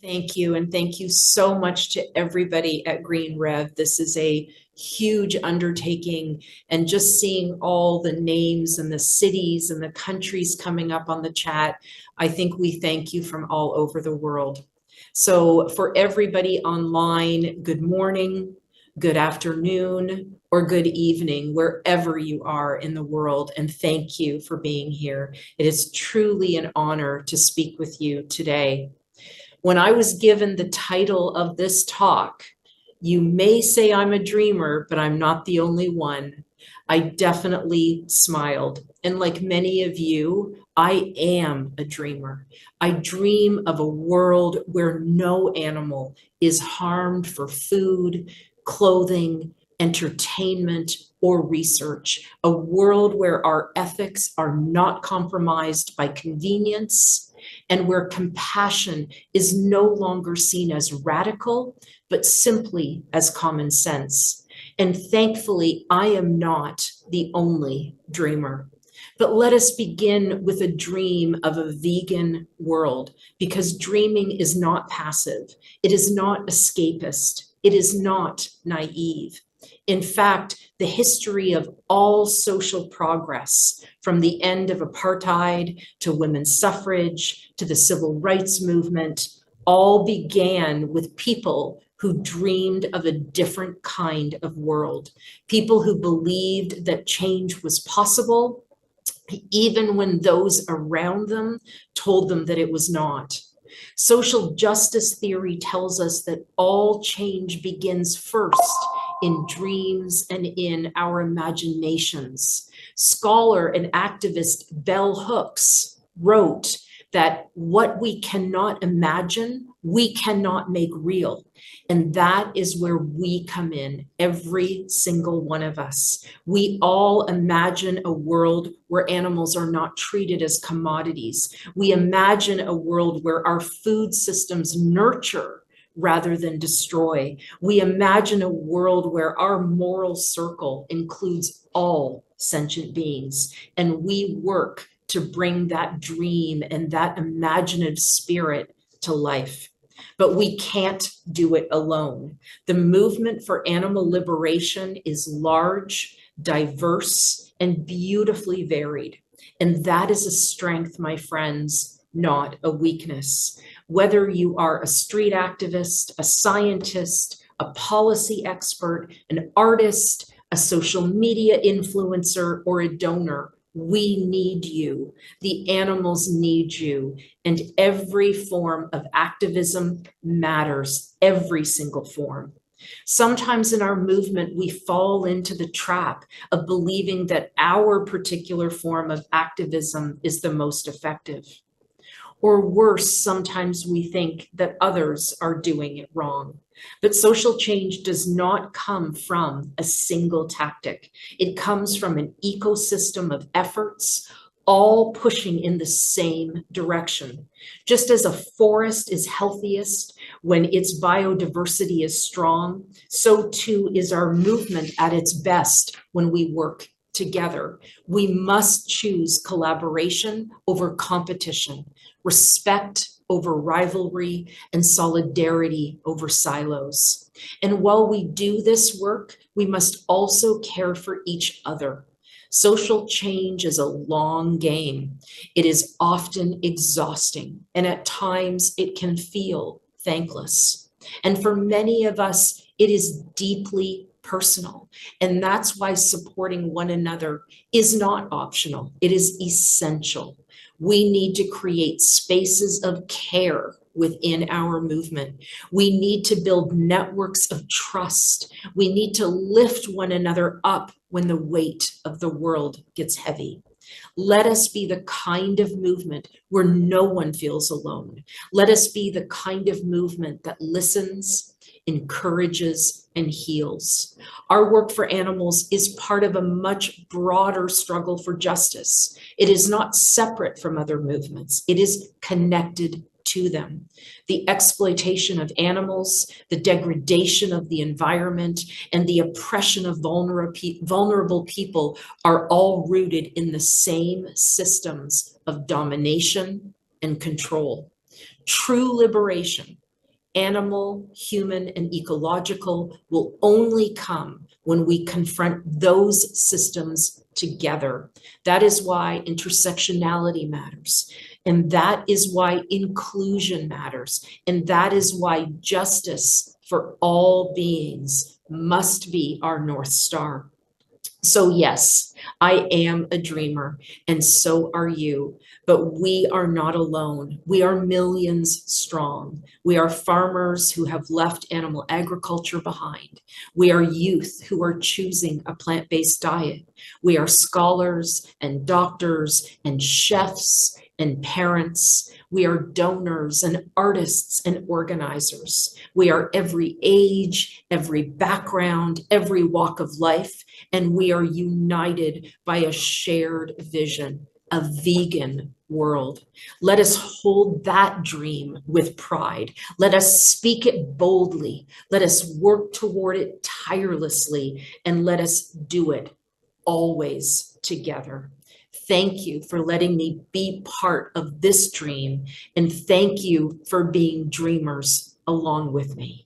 Thank you. And thank you so much to everybody at Green Rev. This is a huge undertaking, and just seeing all the names and the cities and the countries coming up on the chat, I think we thank you from all over the world. So for everybody online, good morning, good afternoon, or good evening, wherever you are in the world. And thank you for being here. It is truly an honor to speak with you today. When I was given the title of this talk, you may say I'm a dreamer, but I'm not the only one. I definitely smiled. And like many of you, I am a dreamer. I dream of a world where no animal is harmed for food, clothing, entertainment, or research. A world where our ethics are not compromised by convenience, and where compassion is no longer seen as radical, but simply as common sense. And thankfully, I am not the only dreamer. But let us begin with a dream of a vegan world, because dreaming is not passive. It is not escapist. It is not naive. In fact, the history of all social progress, from the end of apartheid to women's suffrage to the civil rights movement, all began with people who dreamed of a different kind of world, people who believed that change was possible, even when those around them told them that it was not. Social justice theory tells us that all change begins first in dreams and in our imaginations. Scholar and activist Bell Hooks wrote that what we cannot imagine, we cannot make real. And that is where we come in, every single one of us. We all imagine a world where animals are not treated as commodities. We imagine a world where our food systems nurture rather than destroy. We imagine a world where our moral circle includes all sentient beings, and we work to bring that dream and that imaginative spirit to life. But we can't do it alone. The movement for animal liberation is large, diverse, and beautifully varied. And that is a strength, my friends, not a weakness. Whether you are a street activist, a scientist, a policy expert, an artist, a social media influencer, or a donor, we need you. The animals need you. And every form of activism matters, every single form. Sometimes in our movement, we fall into the trap of believing that our particular form of activism is the most effective. Or worse, sometimes we think that others are doing it wrong. But social change does not come from a single tactic. It comes from an ecosystem of efforts, all pushing in the same direction. Just as a forest is healthiest when its biodiversity is strong, so too is our movement at its best when we work together. We must choose collaboration over competition, respect over rivalry, and solidarity over silos. And while we do this work, we must also care for each other. Social change is a long game. It is often exhausting, and at times it can feel thankless. And for many of us, it is deeply personal. And that's why supporting one another is not optional. It is essential. We need to create spaces of care within our movement. We need to build networks of trust. We need to lift one another up when the weight of the world gets heavy. Let us be the kind of movement where no one feels alone. Let us be the kind of movement that listens, encourages, and heals. Our work for animals is part of a much broader struggle for justice. It is not separate from other movements. It is connected to them. The exploitation of animals, the degradation of the environment, and the oppression of vulnerable people are all rooted in the same systems of domination and control. True liberation animal, human, and ecological, will only come when we confront those systems together. That is why intersectionality matters. And that is why inclusion matters. And that is why justice for all beings must be our North Star. So yes, I am a dreamer, and so are you, but we are not alone. We are millions strong. We are farmers who have left animal agriculture behind. We are youth who are choosing a plant-based diet. We are scholars and doctors and chefs and parents. We are donors and artists and organizers. We are every age, every background, every walk of life, and we are united by a shared vision, a vegan world. Let us hold that dream with pride. Let us speak it boldly. Let us work toward it tirelessly, and let us do it always together. Thank you for letting me be part of this dream, and thank you for being dreamers along with me.